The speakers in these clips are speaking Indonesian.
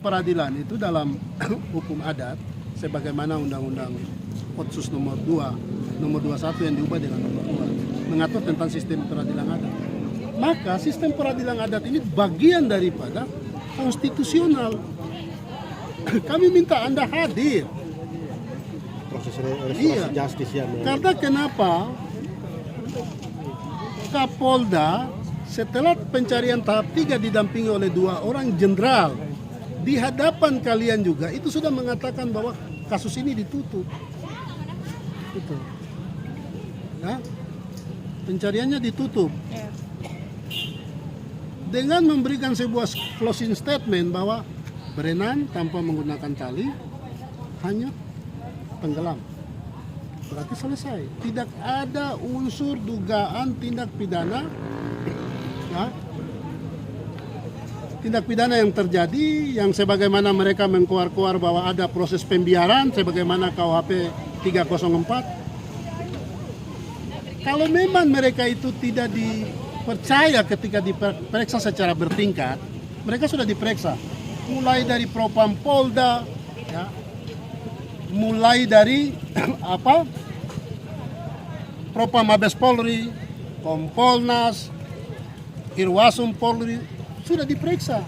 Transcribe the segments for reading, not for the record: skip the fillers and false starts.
peradilan itu dalam hukum adat sebagaimana Undang-Undang Otsus nomor 21 yang diubah dengan nomor 2 mengatur tentang sistem peradilan adat. Maka sistem peradilan adat ini bagian daripada konstitusional. Kami minta Anda hadir. Proses restorasi justice ya. Karena kenapa Kapolda setelah pencarian tahap 3 didampingi oleh 2 orang jenderal di hadapan kalian juga itu sudah mengatakan bahwa kasus ini ditutup. Itu. Ya? Pencariannya ditutup. Dengan memberikan sebuah closing statement bahwa berenang tanpa menggunakan tali hanya tenggelam. Berarti selesai. Tidak ada unsur dugaan tindak pidana. Ya, tindak pidana yang terjadi yang sebagaimana mereka mengkuar-kuar bahwa ada proses pembiaran sebagaimana KUHP 304. Kalau memang mereka itu tidak dipercaya ketika diperiksa secara bertingkat, mereka sudah diperiksa mulai dari Propam Polda, ya, mulai dari Propam Mabes Polri, Kompolnas, Irwasum Polri sudah diperiksa.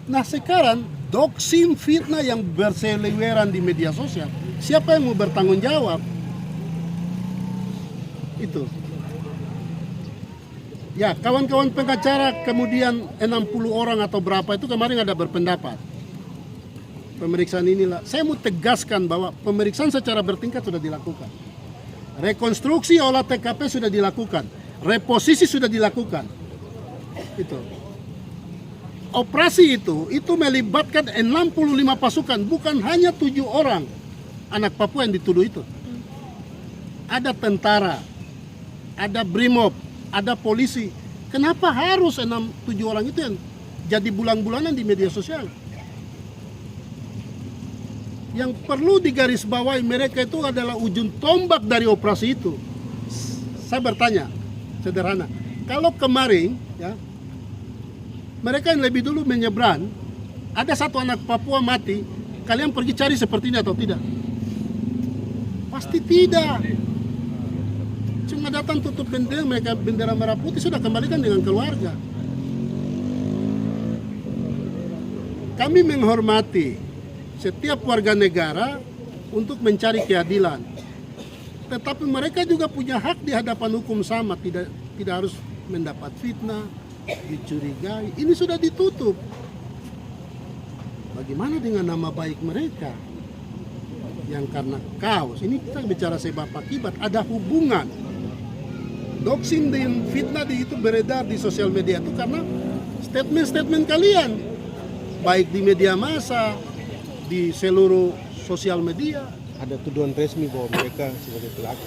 Nah sekarang doxing fitnah yang berseliweran di media sosial, siapa yang mau bertanggung jawab? Itu. Ya, kawan-kawan pengacara kemudian 60 orang atau berapa itu kemarin ada berpendapat. Pemeriksaan inilah, saya mau tegaskan bahwa pemeriksaan secara bertingkat sudah dilakukan. Rekonstruksi olah TKP sudah dilakukan. Reposisi sudah dilakukan. Itu. Operasi itu melibatkan 65 pasukan, bukan hanya 7 orang anak Papua yang dituduh itu. Ada tentara, ada BRIMOB, ada polisi. Kenapa harus 6-7 orang itu yang jadi bulan-bulanan di media sosial? Yang perlu digarisbawahi mereka itu adalah ujung tombak dari operasi itu. Saya bertanya, sederhana. Kalau kemarin, ya, mereka yang lebih dulu menyeberang, ada satu anak Papua mati, kalian pergi cari seperti ini atau tidak? Pasti tidak. Cuma datang tutup bendera, mereka bendera merah putih sudah kembalikan dengan keluarga. Kami menghormati setiap warga negara untuk mencari keadilan. Tetapi mereka juga punya hak di hadapan hukum sama, tidak harus mendapat fitnah, dicurigai. Ini sudah ditutup. Bagaimana dengan nama baik mereka? Yang karena kaos, ini kita bicara sebab akibat, ada hubungan. Doxing dan fitnah itu beredar di sosial media itu karena statement-statement kalian. Baik di media massa, di seluruh sosial media. Ada tuduhan resmi bahwa mereka sebagai pelaku,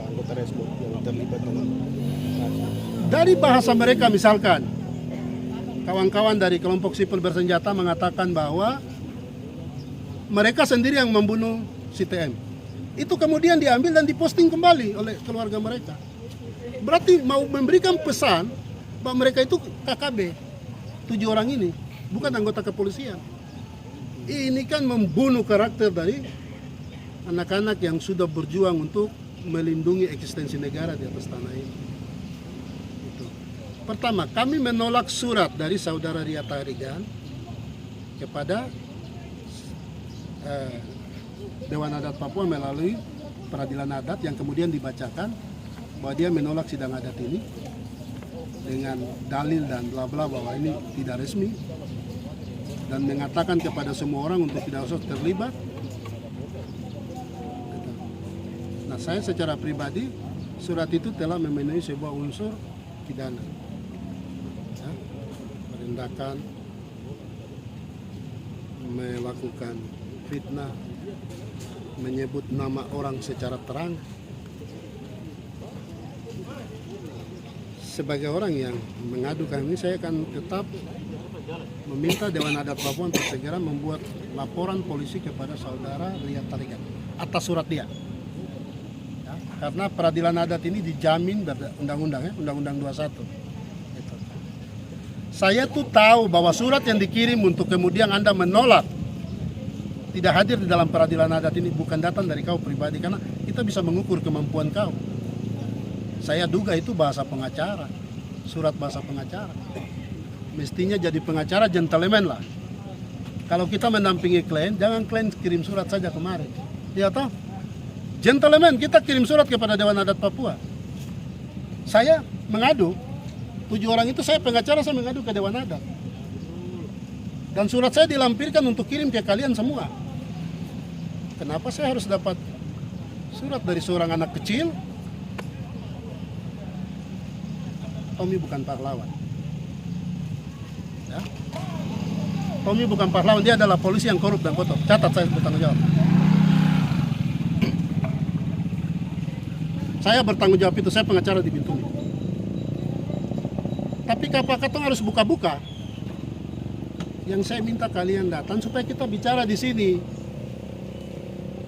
anggota resmo yang terlibat dalam dari bahasa mereka misalkan, kawan-kawan dari kelompok sipil bersenjata mengatakan bahwa mereka sendiri yang membunuh si TM. Itu kemudian diambil dan diposting kembali oleh keluarga mereka. Berarti mau memberikan pesan bahwa mereka itu KKB, 7 orang ini, bukan anggota kepolisian. Ini kan membunuh karakter dari anak-anak yang sudah berjuang untuk melindungi eksistensi negara di atas tanah ini. Itu. Pertama, kami menolak surat dari saudara Ria Tarigan kepada Dewan Adat Papua melalui peradilan adat yang kemudian dibacakan bahwa dia menolak sidang adat ini dengan dalil dan bla bla bahwa ini tidak resmi. Dan mengatakan kepada semua orang untuk tidak usah terlibat. Nah, saya secara pribadi surat itu telah memenuhi sebuah unsur pidana, ya, merendahkan, melakukan fitnah, menyebut nama orang secara terang. Sebagai orang yang mengadukan ini, saya akan tetap meminta Dewan Adat Papua untuk segera membuat laporan polisi kepada saudara Ria Tarigan atas surat dia. Ya, karena peradilan adat ini dijamin undang-undang, ya, Undang-Undang 21. Gitu. Saya tuh tahu bahwa surat yang dikirim untuk kemudian Anda menolak tidak hadir di dalam peradilan adat ini bukan datang dari kau pribadi, karena kita bisa mengukur kemampuan kau. Saya duga itu bahasa pengacara, surat bahasa pengacara. Mestinya jadi pengacara gentleman lah. Kalau kita mendampingi klien, jangan klien kirim surat saja kemarin. Ya toh? Gentleman, kita kirim surat kepada Dewan Adat Papua. Saya mengadu, 7 orang itu saya pengacara, saya mengadu ke Dewan Adat. Dan surat saya dilampirkan untuk kirim ke kalian semua. Kenapa saya harus dapat surat dari seorang anak kecil? Tommy bukan pahlawan. Ya. Tommy bukan pahlawan, dia adalah polisi yang korup dan kotor. Catat, saya bertanggung jawab. Saya bertanggung jawab itu, saya pengacara di Bintuni. Tapi kapal katong harus buka-buka. Yang saya minta kalian datang supaya kita bicara di sini.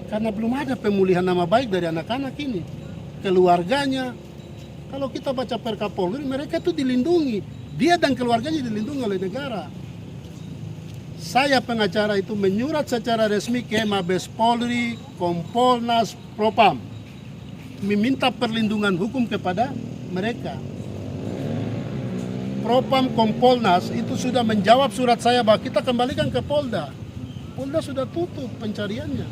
Karena belum ada pemulihan nama baik dari anak-anak ini. Keluarganya. Kalau kita baca Perkapolri, mereka itu dilindungi. Dia dan keluarganya dilindungi oleh negara. Saya pengacara itu menyurat secara resmi ke Mabes Polri, Kompolnas, Propam. Meminta perlindungan hukum kepada mereka. Propam Kompolnas itu sudah menjawab surat saya bahwa kita kembalikan ke Polda. Polda sudah tutup pencariannya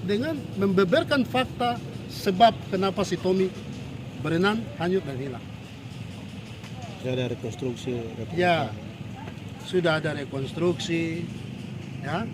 dengan membeberkan fakta sebab kenapa si Tommy berenang, hanyut dan hilang. Sudah ada rekonstruksi. Ya, sudah ada rekonstruksi, ya.